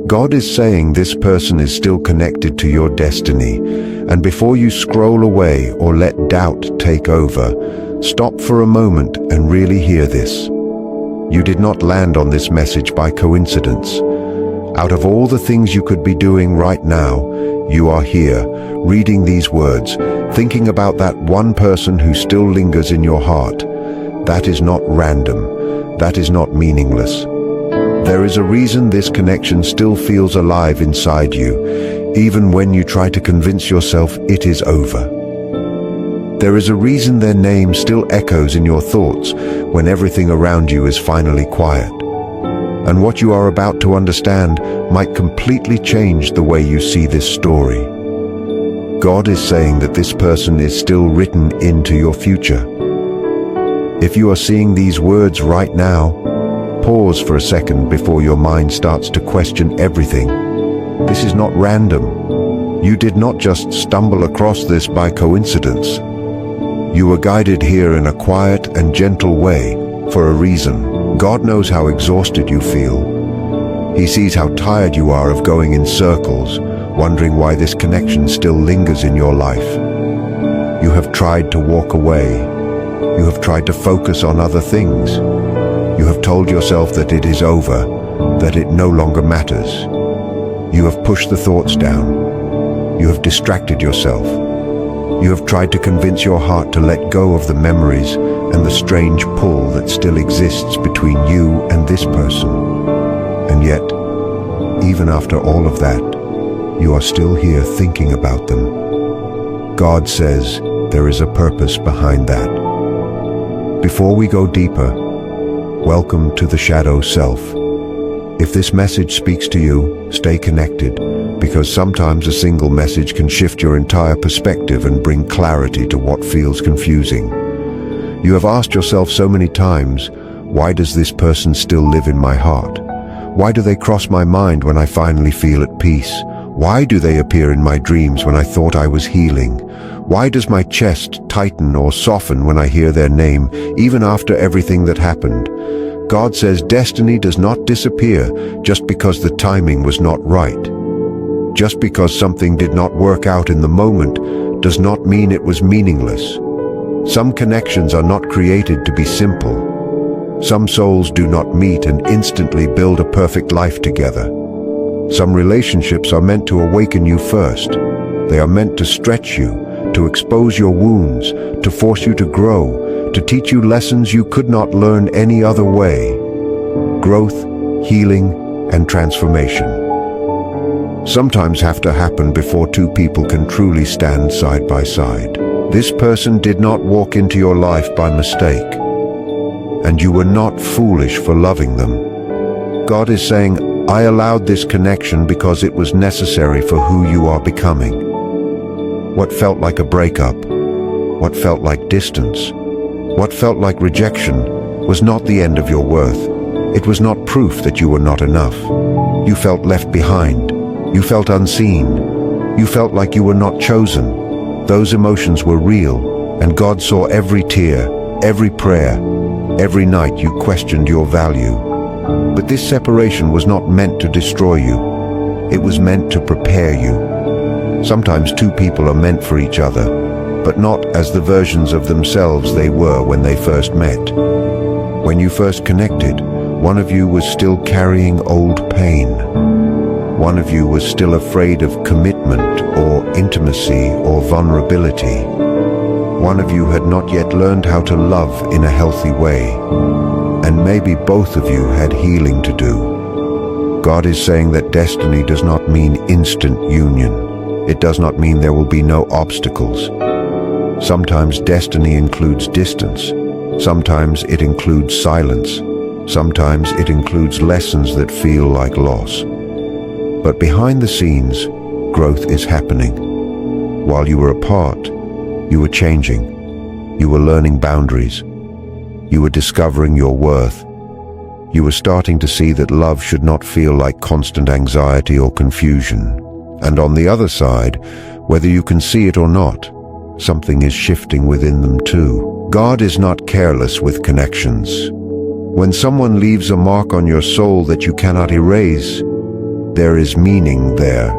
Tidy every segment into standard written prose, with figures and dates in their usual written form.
God is saying this person is still connected to your destiny, and before you scroll away or let doubt take over, stop for a moment and really hear this. You did not land on this message by coincidence. Out of all the things you could be doing right now, you are here, reading these words, thinking about that one person who still lingers in your heart. That is not random. That is not meaningless. There is a reason this connection still feels alive inside you, even when you try to convince yourself it is over. There is a reason their name still echoes in your thoughts when everything around you is finally quiet. And what you are about to understand might completely change the way you see this story. God is saying that this person is still written into your future. If you are seeing these words right now, pause for a second before your mind starts to question everything. This is not random. You did not just stumble across this by coincidence. You were guided here in a quiet and gentle way for a reason. God knows how exhausted you feel. He sees how tired you are of going in circles, wondering why this connection still lingers in your life. You have tried to walk away. You have tried to focus on other things. You have told yourself that it is over, that it no longer matters. You have pushed the thoughts down. You have distracted yourself. You have tried to convince your heart to let go of the memories and the strange pull that still exists between you and this person. And yet, even after all of that, you are still here thinking about them. God says there is a purpose behind that. Before we go deeper, welcome to the shadow self. If this message speaks to you, stay connected, because sometimes a single message can shift your entire perspective and bring clarity to what feels confusing. You have asked yourself so many times, why does this person still live in my heart? Why do they cross my mind when I finally feel at peace? Why do they appear in my dreams when I thought I was healing? Why does my chest tighten or soften when I hear their name, even after everything that happened? God says destiny does not disappear just because the timing was not right. Just because something did not work out in the moment does not mean it was meaningless. Some connections are not created to be simple. Some souls do not meet and instantly build a perfect life together. Some relationships are meant to awaken you first. They are meant to stretch you, to expose your wounds, to force you to grow, to teach you lessons you could not learn any other way. Growth, healing, and transformation sometimes have to happen before two people can truly stand side by side. This person did not walk into your life by mistake, and you were not foolish for loving them. God is saying, I allowed this connection because it was necessary for who you are becoming. What felt like a breakup, what felt like distance, what felt like rejection was not the end of your worth. It was not proof that you were not enough. You felt left behind. You felt unseen. You felt like you were not chosen. Those emotions were real, and God saw every tear, every prayer, every night you questioned your value. But this separation was not meant to destroy you. It was meant to prepare you. Sometimes two people are meant for each other, but not as the versions of themselves they were when they first met. When you first connected, one of you was still carrying old pain. One of you was still afraid of commitment or intimacy or vulnerability. One of you had not yet learned how to love in a healthy way. And maybe both of you had healing to do. God is saying that destiny does not mean instant union. It does not mean there will be no obstacles. Sometimes destiny includes distance. Sometimes it includes silence. Sometimes it includes lessons that feel like loss. But behind the scenes, growth is happening. While you were apart, you were changing. You were learning boundaries. You were discovering your worth. You were starting to see that love should not feel like constant anxiety or confusion. And on the other side, whether you can see it or not, something is shifting within them too. God is not careless with connections. When someone leaves a mark on your soul that you cannot erase, there is meaning there.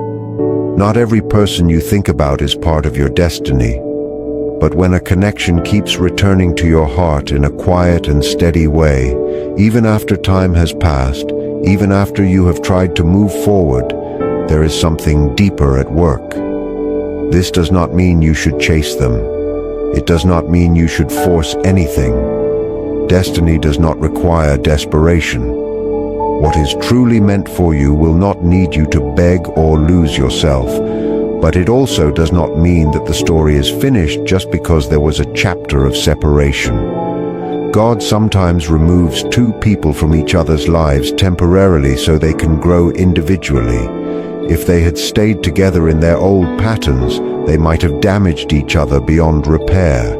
Not every person you think about is part of your destiny. But when a connection keeps returning to your heart in a quiet and steady way, even after time has passed, even after you have tried to move forward, there is something deeper at work. This does not mean you should chase them. It does not mean you should force anything. Destiny does not require desperation. What is truly meant for you will not need you to beg or lose yourself. But it also does not mean that the story is finished just because there was a chapter of separation. God sometimes removes two people from each other's lives temporarily so they can grow individually. If they had stayed together in their old patterns, they might have damaged each other beyond repair.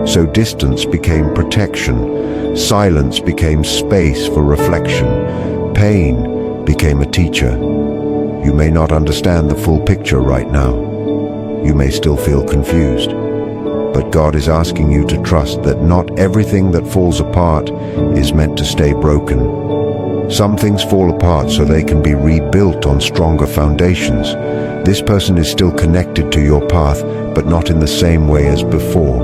So distance became protection, silence became space for reflection, pain became a teacher. You may not understand the full picture right now. You may still feel confused. But God is asking you to trust that not everything that falls apart is meant to stay broken. Some things fall apart so they can be rebuilt on stronger foundations. This person is still connected to your path, but not in the same way as before.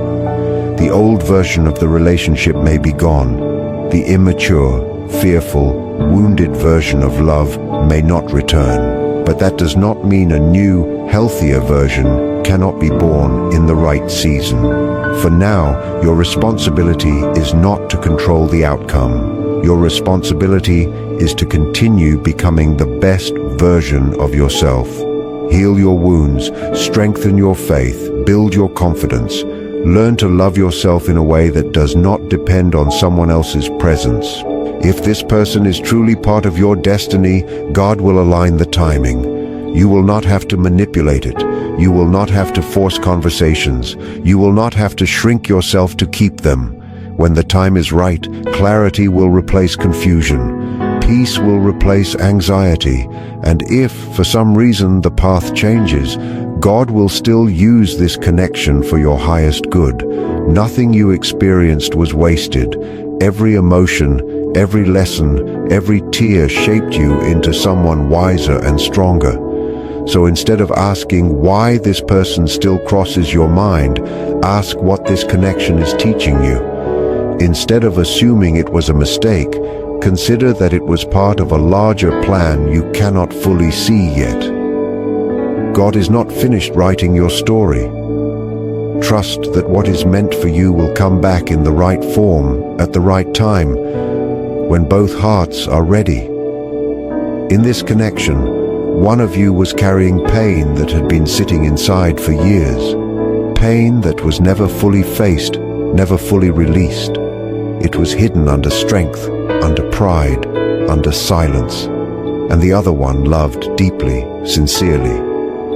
The old version of the relationship may be gone. The immature, fearful, wounded version of love may not return. But that does not mean a new, healthier version cannot be born in the right season. For now, your responsibility is not to control the outcome. Your responsibility is to continue becoming the best version of yourself. Heal your wounds, strengthen your faith, build your confidence. Learn to love yourself in a way that does not depend on someone else's presence. If this person is truly part of your destiny, God will align the timing. You will not have to manipulate it. You will not have to force conversations. You will not have to shrink yourself to keep them. When the time is right, clarity will replace confusion. Peace will replace anxiety. And if, for some reason, the path changes, God will still use this connection for your highest good. Nothing you experienced was wasted. Every emotion, every lesson, every tear shaped you into someone wiser and stronger. So instead of asking why this person still crosses your mind, ask what this connection is teaching you. Instead of assuming it was a mistake, consider that it was part of a larger plan you cannot fully see yet. God is not finished writing your story. Trust that what is meant for you will come back in the right form at the right time, when both hearts are ready. In this connection, one of you was carrying pain that had been sitting inside for years. Pain that was never fully faced, never fully released. It was hidden under strength, under pride, under silence. And the other one loved deeply, sincerely,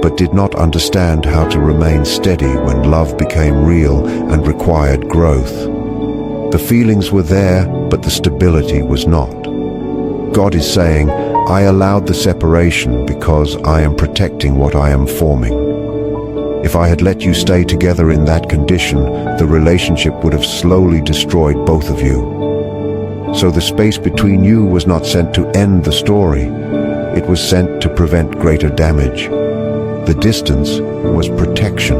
but did not understand how to remain steady when love became real and required growth. The feelings were there, but the stability was not. God is saying, I allowed the separation because I am protecting what I am forming. If I had let you stay together in that condition, the relationship would have slowly destroyed both of you. So the space between you was not sent to end the story. It was sent to prevent greater damage. The distance was protection,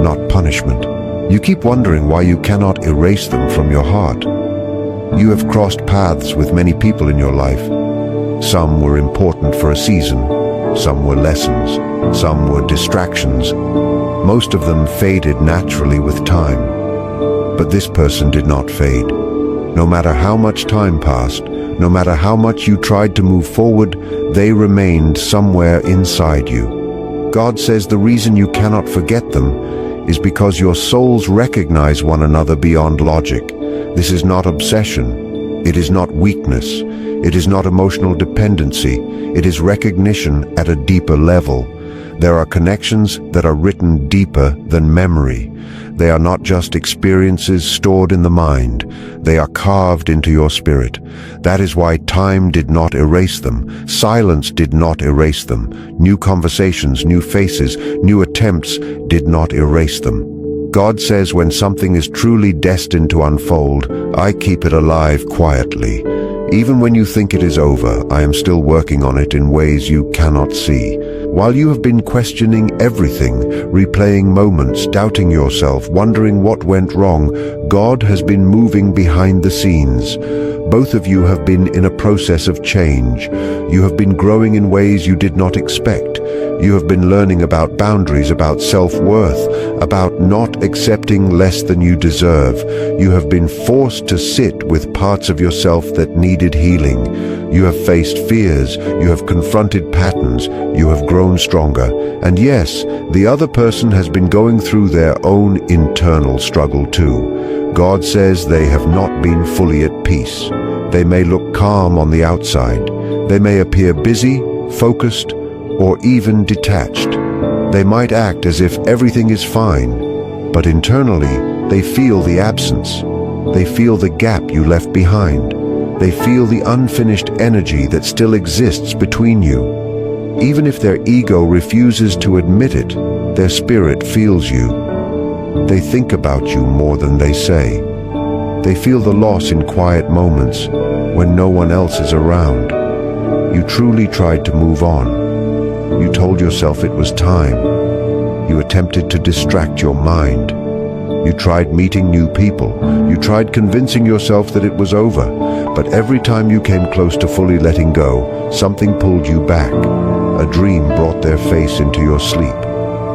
not punishment. You keep wondering why you cannot erase them from your heart. You have crossed paths with many people in your life. Some were important for a season. Some were lessons. Some were distractions. Most of them faded naturally with time. But this person did not fade. No matter how much time passed, no matter how much you tried to move forward, they remained somewhere inside you. God says the reason you cannot forget them is because your souls recognize one another beyond logic. This is not obsession. It is not weakness. It is not emotional dependency. It is recognition at a deeper level. There are connections that are written deeper than memory. They are not just experiences stored in the mind. They are carved into your spirit. That is why time did not erase them. Silence did not erase them. New conversations, new faces, new attempts did not erase them. God says when something is truly destined to unfold, I keep it alive quietly. Even when you think it is over, I am still working on it in ways you cannot see. While you have been questioning everything, replaying moments, doubting yourself, wondering what went wrong, God has been moving behind the scenes. Both of you have been in a process of change. You have been growing in ways you did not expect. You have been learning about boundaries, about self-worth, about not accepting less than you deserve. You have been forced to sit with parts of yourself that needed healing. You have faced fears, you have confronted patterns, you have grown stronger. And yes, the other person has been going through their own internal struggle too. God says they have not been fully at peace. They may look calm on the outside. They may appear busy, focused, or even detached. They might act as if everything is fine, but internally they feel the absence. They feel the gap you left behind. They feel the unfinished energy that still exists between you. Even if their ego refuses to admit it, their spirit feels you. They think about you more than they say. They feel the loss in quiet moments when no one else is around. You truly tried to move on. You told yourself it was time. You attempted to distract your mind. You tried meeting new people. You tried convincing yourself that it was over. But every time you came close to fully letting go, something pulled you back. A dream brought their face into your sleep.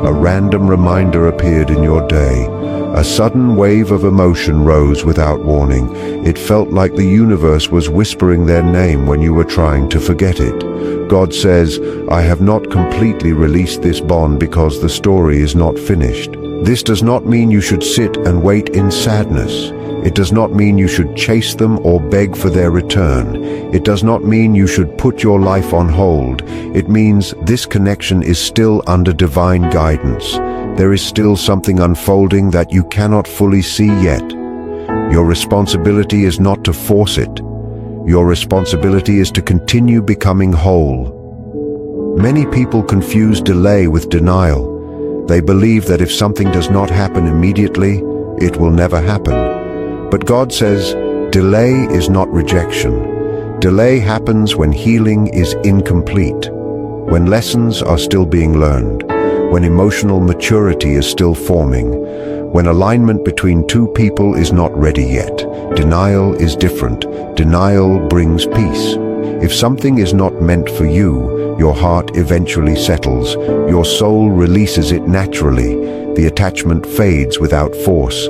A random reminder appeared in your day. A sudden wave of emotion rose without warning. It felt like the universe was whispering their name when you were trying to forget it. God says, I have not completely released this bond because the story is not finished. This does not mean you should sit and wait in sadness. It does not mean you should chase them or beg for their return. It does not mean you should put your life on hold. It means this connection is still under divine guidance. There is still something unfolding that you cannot fully see yet. Your responsibility is not to force it. Your responsibility is to continue becoming whole. Many people confuse delay with denial. They believe that if something does not happen immediately, it will never happen. But God says, delay is not rejection. Delay happens when healing is incomplete, when lessons are still being learned, when emotional maturity is still forming, when alignment between two people is not ready yet. Denial is different. Denial brings peace. If something is not meant for you, your heart eventually settles. Your soul releases it naturally. The attachment fades without force.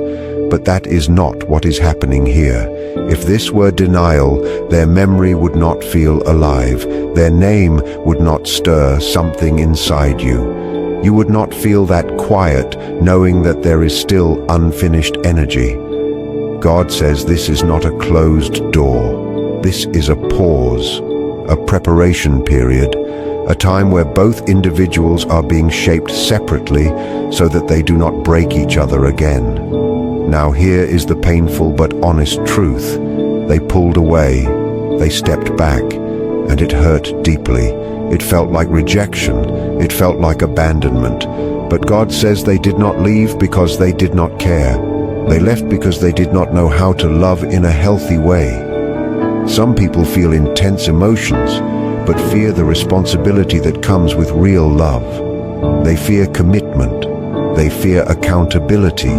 But that is not what is happening here. If this were denial, their memory would not feel alive. Their name would not stir something inside you. You would not feel that quiet, knowing that there is still unfinished energy. God says this is not a closed door. This is a pause, a preparation period, a time where both individuals are being shaped separately so that they do not break each other again. Now here is the painful but honest truth. They pulled away, they stepped back, and it hurt deeply. It felt like rejection. It felt like abandonment. But God says they did not leave because they did not care. They left because they did not know how to love in a healthy way. Some people feel intense emotions, but fear the responsibility that comes with real love. They fear commitment. They fear accountability.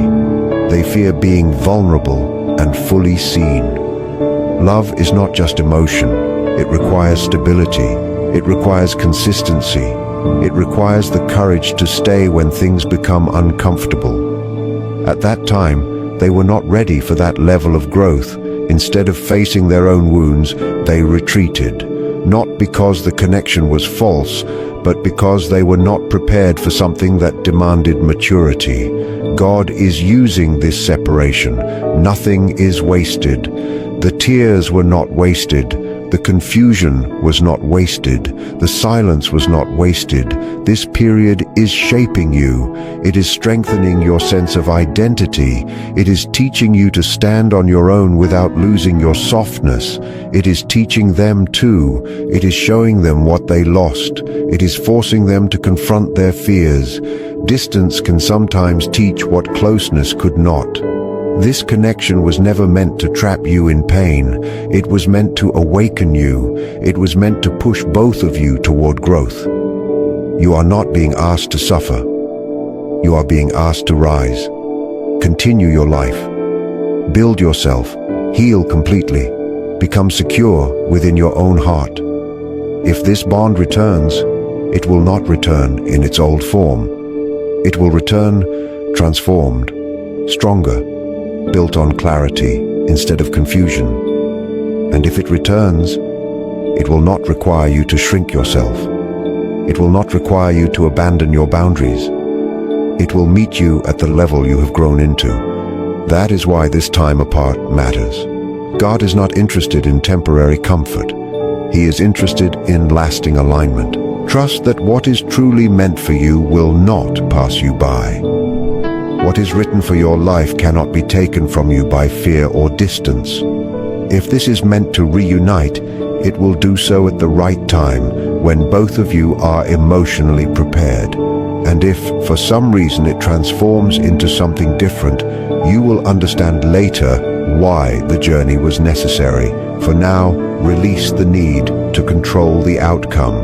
They fear being vulnerable and fully seen. Love is not just emotion. It requires stability. It requires consistency. It requires the courage to stay when things become uncomfortable. At that time, they were not ready for that level of growth. Instead of facing their own wounds, they retreated. Not because the connection was false, but because they were not prepared for something that demanded maturity. God is using this separation. Nothing is wasted. The tears were not wasted. The confusion was not wasted. The silence was not wasted. This period is shaping you. It is strengthening your sense of identity. It is teaching you to stand on your own without losing your softness. It is teaching them too. It is showing them what they lost. It is forcing them to confront their fears. Distance can sometimes teach what closeness could not. This connection was never meant to trap you in pain. It was meant to awaken you. It was meant to push both of you toward growth. You are not being asked to suffer. You are being asked to rise. Continue your life. Build yourself. Heal completely. Become secure within your own heart. If this bond returns, it will not return in its old form. It will return transformed, stronger, built on clarity instead of confusion. And if it returns, it will not require you to shrink yourself. It will not require you to abandon your boundaries. It will meet you at the level you have grown into. That is why this time apart matters. God is not interested in temporary comfort. He is interested in lasting alignment. Trust that what is truly meant for you will not pass you by. What is written for your life cannot be taken from you by fear or distance. If this is meant to reunite, it will do so at the right time, when both of you are emotionally prepared. And if, for some reason, it transforms into something different, you will understand later why the journey was necessary. For now, release the need to control the outcome.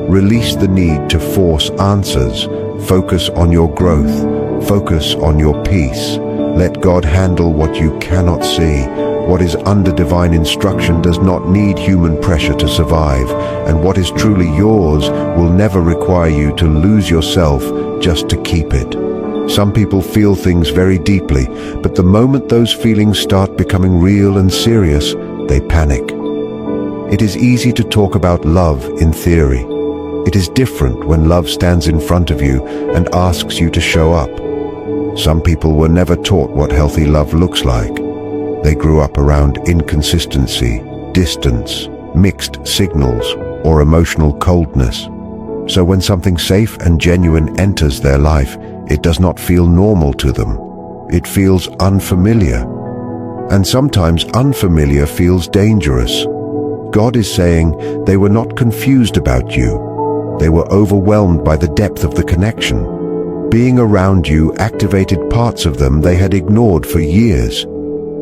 Release the need to force answers. Focus on your growth. Focus on your peace. Let God handle what you cannot see. What is under divine instruction does not need human pressure to survive, and what is truly yours will never require you to lose yourself just to keep it. Some people feel things very deeply, but the moment those feelings start becoming real and serious, they panic. It is easy to talk about love in theory. It is different when love stands in front of you and asks you to show up. Some people were never taught what healthy love looks like. They grew up around inconsistency, distance, mixed signals, or emotional coldness. So when something safe and genuine enters their life, it does not feel normal to them. It feels unfamiliar. And sometimes unfamiliar feels dangerous. God is saying they were not confused about you. They were overwhelmed by the depth of the connection. Being around you activated parts of them they had ignored for years.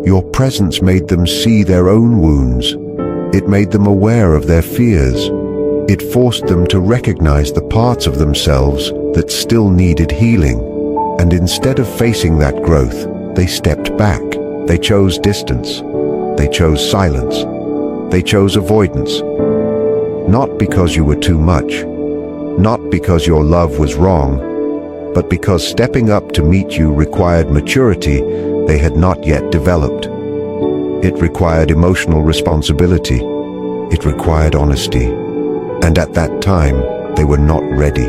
Your presence made them see their own wounds. It made them aware of their fears. It forced them to recognize the parts of themselves that still needed healing. And instead of facing that growth, they stepped back. They chose distance. They chose silence. They chose avoidance. Not because you were too much. Not because your love was wrong. But because stepping up to meet you required maturity they had not yet developed. It required emotional responsibility. It required honesty. And at that time, they were not ready.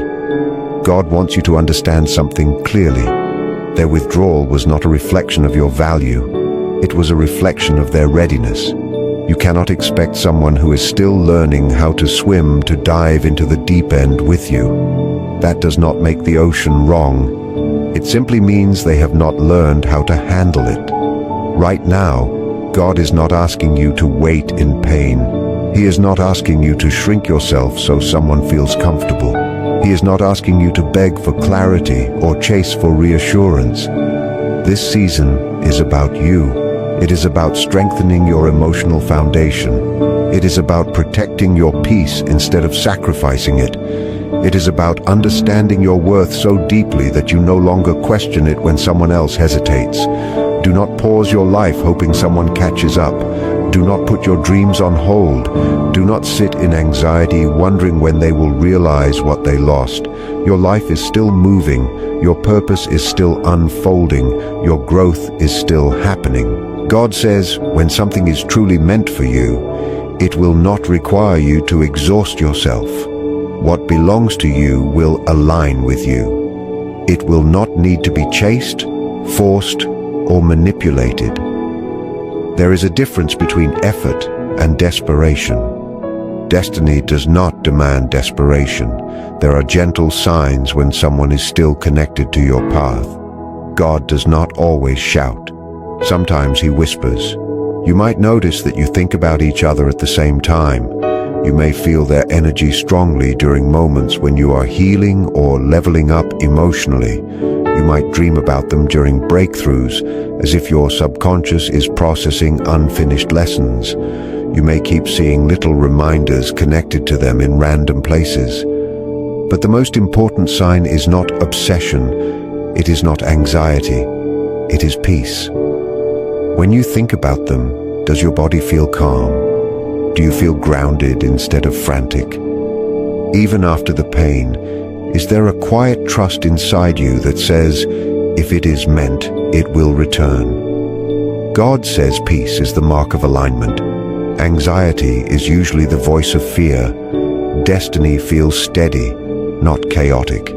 God wants you to understand something clearly. Their withdrawal was not a reflection of your value. It was a reflection of their readiness. You cannot expect someone who is still learning how to swim to dive into the deep end with you. That does not make the ocean wrong. It simply means they have not learned how to handle it. Right now, God is not asking you to wait in pain. He is not asking you to shrink yourself so someone feels comfortable. He is not asking you to beg for clarity or chase for reassurance. This season is about you. It is about strengthening your emotional foundation. It is about protecting your peace instead of sacrificing it. It is about understanding your worth so deeply that you no longer question it when someone else hesitates. Do not pause your life hoping someone catches up. Do not put your dreams on hold. Do not sit in anxiety wondering when they will realize what they lost. Your life is still moving. Your purpose is still unfolding. Your growth is still happening. God says, when something is truly meant for you, it will not require you to exhaust yourself. What belongs to you will align with you. It will not need to be chased, forced, or manipulated. There is a difference between effort and desperation. Destiny does not demand desperation. There are gentle signs when someone is still connected to your path. God does not always shout. Sometimes he whispers. You might notice that you think about each other at the same time. You may feel their energy strongly during moments when you are healing or leveling up emotionally. You might dream about them during breakthroughs, as if your subconscious is processing unfinished lessons. You may keep seeing little reminders connected to them in random places. But the most important sign is not obsession, it is not anxiety, it is peace. When you think about them, does your body feel calm? Do you feel grounded instead of frantic? Even after the pain, is there a quiet trust inside you that says, if it is meant, it will return? God says peace is the mark of alignment. Anxiety is usually the voice of fear. Destiny feels steady, not chaotic.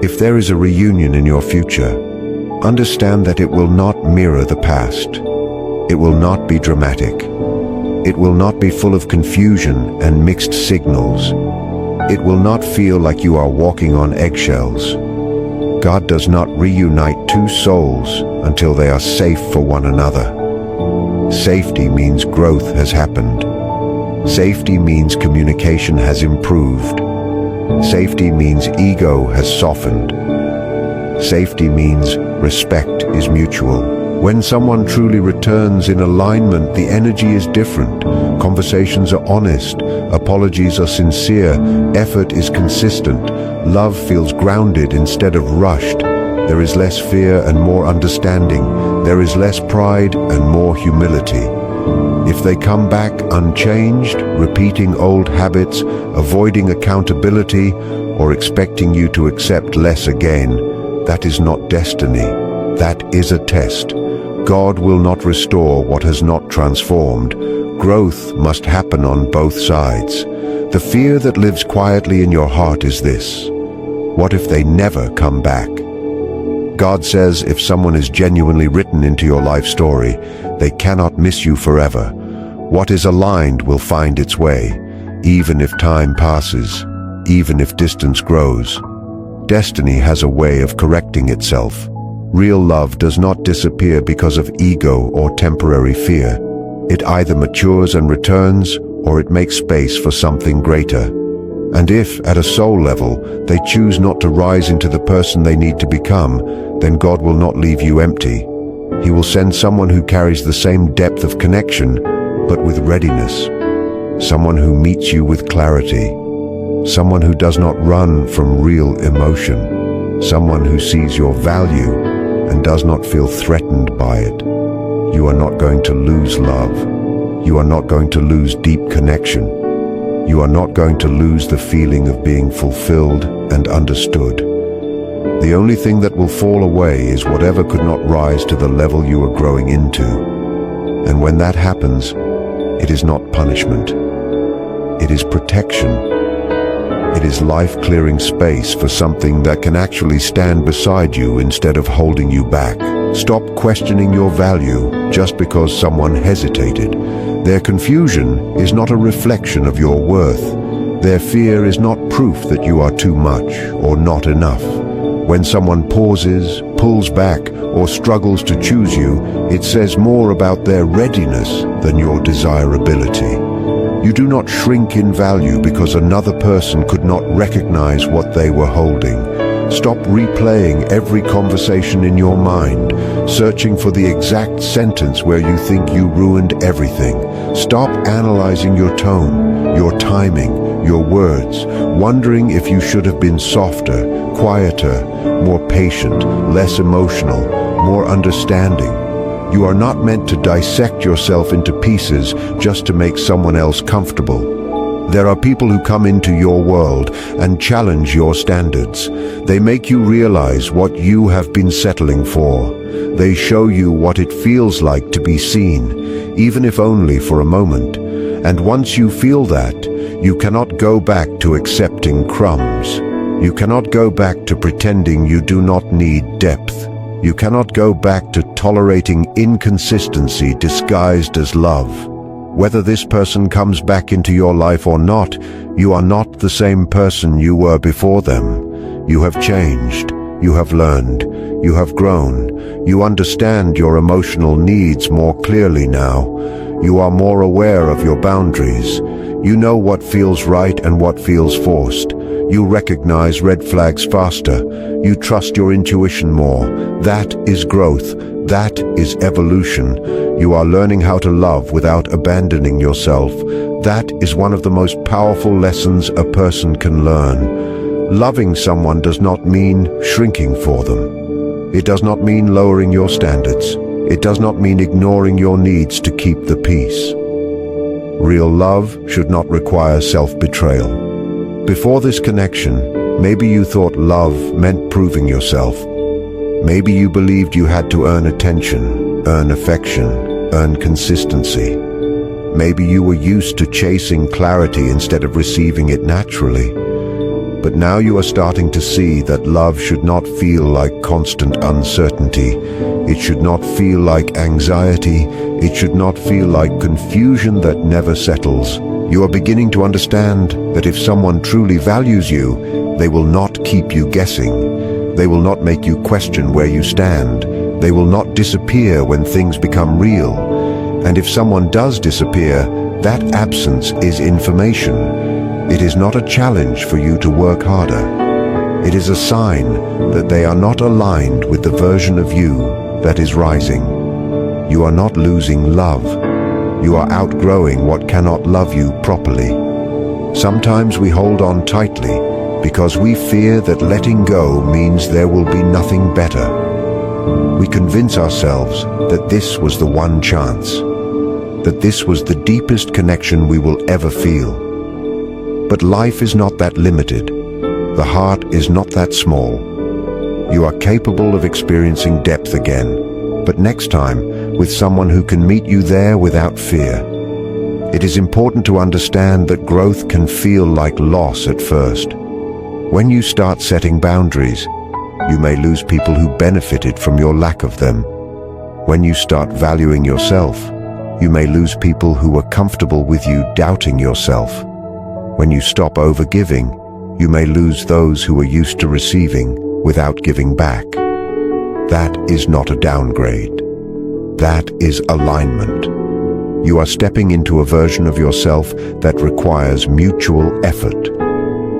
If there is a reunion in your future, understand that it will not mirror the past. It will not be dramatic. It will not be full of confusion and mixed signals. It will not feel like you are walking on eggshells. God does not reunite two souls until they are safe for one another. Safety means growth has happened. Safety means communication has improved. Safety means ego has softened. Safety means respect is mutual. When someone truly returns in alignment, the energy is different. Conversations are honest. Apologies are sincere. Effort is consistent. Love feels grounded instead of rushed. There is less fear and more understanding. There is less pride and more humility. If they come back unchanged, repeating old habits, avoiding accountability, or expecting you to accept less again, that is not destiny. That is a test. God will not restore what has not transformed. Growth must happen on both sides. The fear that lives quietly in your heart is this: what if they never come back? God says if someone is genuinely written into your life story, they cannot miss you forever. What is aligned will find its way, even if time passes, even if distance grows. Destiny has a way of correcting itself. Real love does not disappear because of ego or temporary fear. It either matures and returns, or it makes space for something greater. And if, at a soul level, they choose not to rise into the person they need to become, then God will not leave you empty. He will send someone who carries the same depth of connection, but with readiness. Someone who meets you with clarity. Someone who does not run from real emotion. Someone who sees your value and does not feel threatened by it. You are not going to lose love. You are not going to lose deep connection. You are not going to lose the feeling of being fulfilled and understood. The only thing that will fall away is whatever could not rise to the level you are growing into. And when that happens, it is not punishment. It is protection. It is life-clearing space for something that can actually stand beside you instead of holding you back. Stop questioning your value just because someone hesitated. Their confusion is not a reflection of your worth. Their fear is not proof that you are too much or not enough. When someone pauses, pulls back, or struggles to choose you, it says more about their readiness than your desirability. You do not shrink in value because another person could not recognize what they were holding. Stop replaying every conversation in your mind, searching for the exact sentence where you think you ruined everything. Stop analyzing your tone, your timing, your words, wondering if you should have been softer, quieter, more patient, less emotional, more understanding. You are not meant to dissect yourself into pieces just to make someone else comfortable. There are people who come into your world and challenge your standards. They make you realize what you have been settling for. They show you what it feels like to be seen, even if only for a moment. And once you feel that, you cannot go back to accepting crumbs. You cannot go back to pretending you do not need depth. You cannot go back to tolerating inconsistency disguised as love. Whether this person comes back into your life or not, you are not the same person you were before them. You have changed. You have learned. You have grown. You understand your emotional needs more clearly now. You are more aware of your boundaries. You know what feels right and what feels forced. You recognize red flags faster. You trust your intuition more. That is growth. That is evolution. You are learning how to love without abandoning yourself. That is one of the most powerful lessons a person can learn. Loving someone does not mean shrinking for them. It does not mean lowering your standards. It does not mean ignoring your needs to keep the peace. Real love should not require self-betrayal. Before this connection, maybe you thought love meant proving yourself. Maybe you believed you had to earn attention, earn affection, earn consistency. Maybe you were used to chasing clarity instead of receiving it naturally. But now you are starting to see that love should not feel like constant uncertainty. It should not feel like anxiety. It should not feel like confusion that never settles. You are beginning to understand that if someone truly values you, they will not keep you guessing. They will not make you question where you stand. They will not disappear when things become real. And if someone does disappear, that absence is information. It is not a challenge for you to work harder. It is a sign that they are not aligned with the version of you that is rising. You are not losing love. You are outgrowing what cannot love you properly. Sometimes we hold on tightly because we fear that letting go means there will be nothing better. We convince ourselves that this was the one chance, that this was the deepest connection we will ever feel. But life is not that limited. The heart is not that small. You are capable of experiencing depth again, but next time with someone who can meet you there without fear. It is important to understand that growth can feel like loss at first. When you start setting boundaries, you may lose people who benefited from your lack of them. When you start valuing yourself, you may lose people who were comfortable with you doubting yourself. When you stop overgiving, you may lose those who are used to receiving without giving back. That is not a downgrade. That is alignment. You are stepping into a version of yourself that requires mutual effort.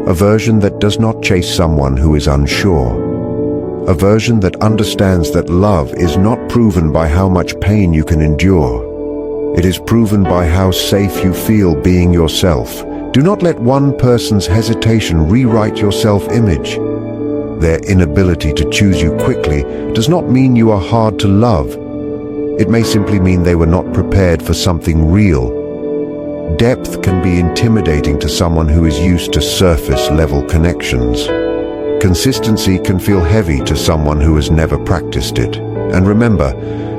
A version that does not chase someone who is unsure. A version that understands that love is not proven by how much pain you can endure. It is proven by how safe you feel being yourself. Do not let one person's hesitation rewrite your self-image. Their inability to choose you quickly does not mean you are hard to love. It may simply mean they were not prepared for something real. Depth can be intimidating to someone who is used to surface-level connections. Consistency can feel heavy to someone who has never practiced it. And remember,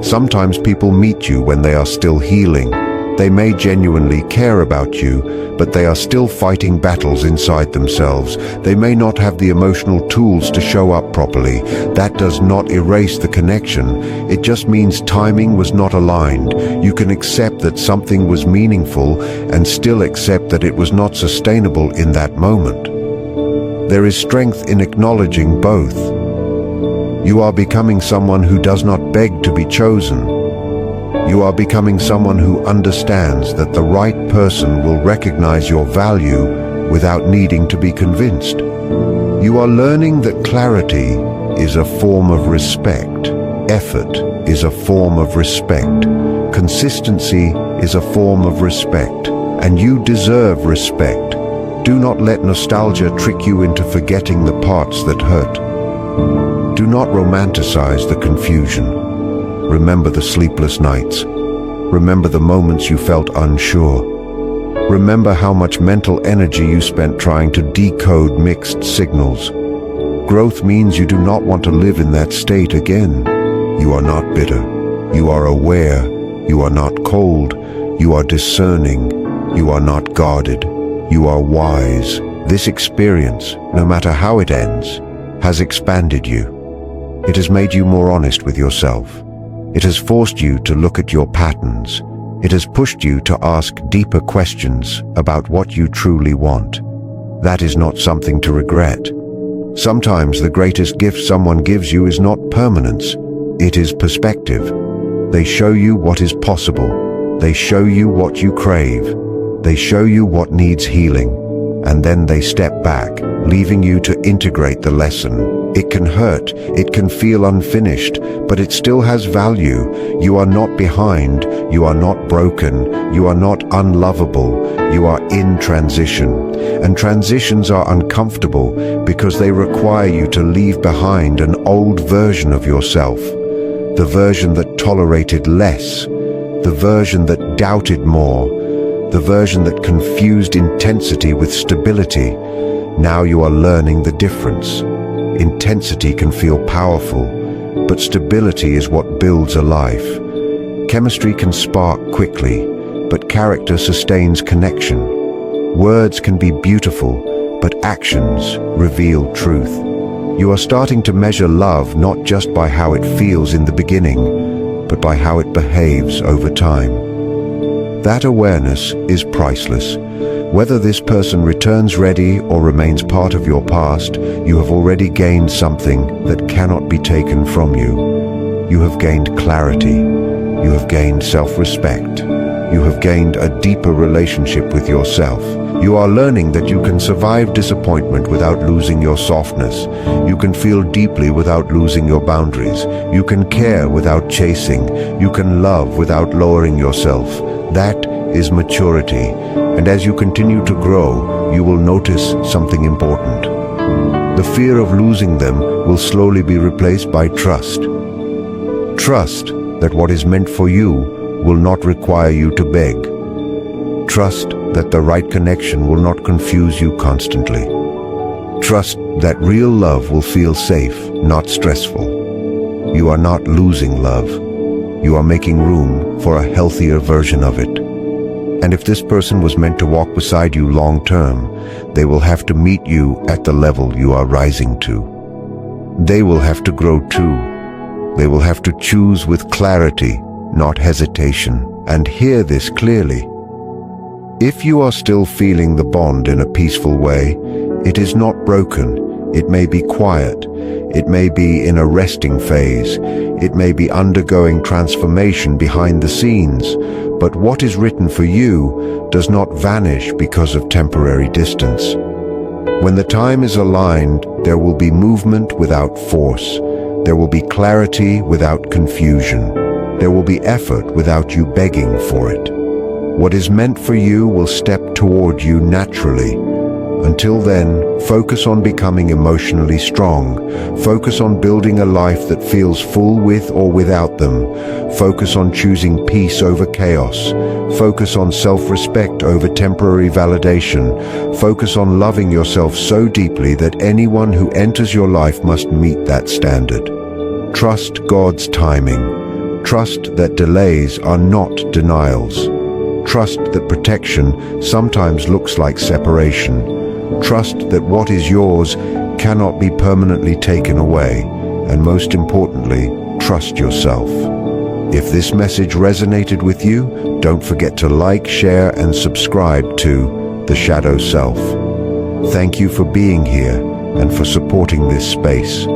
sometimes people meet you when they are still healing. They may genuinely care about you, but they are still fighting battles inside themselves. They may not have the emotional tools to show up properly. That does not erase the connection. It just means timing was not aligned. You can accept that something was meaningful and still accept that it was not sustainable in that moment. There is strength in acknowledging both. You are becoming someone who does not beg to be chosen. You are becoming someone who understands that the right person will recognize your value without needing to be convinced. You are learning that clarity is a form of respect. Effort is a form of respect. Consistency is a form of respect. And you deserve respect. Do not let nostalgia trick you into forgetting the parts that hurt. Do not romanticize the confusion. Remember the sleepless nights. Remember the moments you felt unsure. Remember how much mental energy you spent trying to decode mixed signals. Growth means you do not want to live in that state again. You are not bitter. You are aware. You are not cold. You are discerning. You are not guarded. You are wise. This experience, no matter how it ends, has expanded you. It has made you more honest with yourself. It has forced you to look at your patterns. It has pushed you to ask deeper questions about what you truly want. That is not something to regret. Sometimes the greatest gift someone gives you is not permanence. It is perspective. They show you what is possible. They show you what you crave. They show you what needs healing. And then they step back, leaving you to integrate the lesson. It can hurt, it can feel unfinished, but it still has value. You are not behind, you are not broken, you are not unlovable, you are in transition. And transitions are uncomfortable because they require you to leave behind an old version of yourself. The version that tolerated less, the version that doubted more, the version that confused intensity with stability. Now you are learning the difference. Intensity can feel powerful, but stability is what builds a life. Chemistry can spark quickly, but character sustains connection. Words can be beautiful, but actions reveal truth. You are starting to measure love not just by how it feels in the beginning, but by how it behaves over time. That awareness is priceless. Whether this person returns ready or remains part of your past, you have already gained something that cannot be taken from you. You have gained clarity. You have gained self-respect. You have gained a deeper relationship with yourself. You are learning that you can survive disappointment without losing your softness. You can feel deeply without losing your boundaries. You can care without chasing. You can love without lowering yourself. That is maturity. And as you continue to grow, you will notice something important. The fear of losing them will slowly be replaced by trust. Trust that what is meant for you will not require you to beg. Trust that the right connection will not confuse you constantly. Trust that real love will feel safe, not stressful. You are not losing love. You are making room for a healthier version of it. And if this person was meant to walk beside you long term, they will have to meet you at the level you are rising to. They will have to grow too. They will have to choose with clarity, not hesitation. And hear this clearly. If you are still feeling the bond in a peaceful way, it is not broken. It may be quiet. It may be in a resting phase. It may be undergoing transformation behind the scenes. But what is written for you does not vanish because of temporary distance. When the time is aligned, there will be movement without force. There will be clarity without confusion. There will be effort without you begging for it. What is meant for you will step toward you naturally. Until then, focus on becoming emotionally strong. Focus on building a life that feels full with or without them. Focus on choosing peace over chaos. Focus on self-respect over temporary validation. Focus on loving yourself so deeply that anyone who enters your life must meet that standard. Trust God's timing. Trust that delays are not denials. Trust that protection sometimes looks like separation. Trust that what is yours cannot be permanently taken away. And most importantly, trust yourself. If this message resonated with you, don't forget to like, share, and subscribe to The Shadow Self. Thank you for being here and for supporting this space.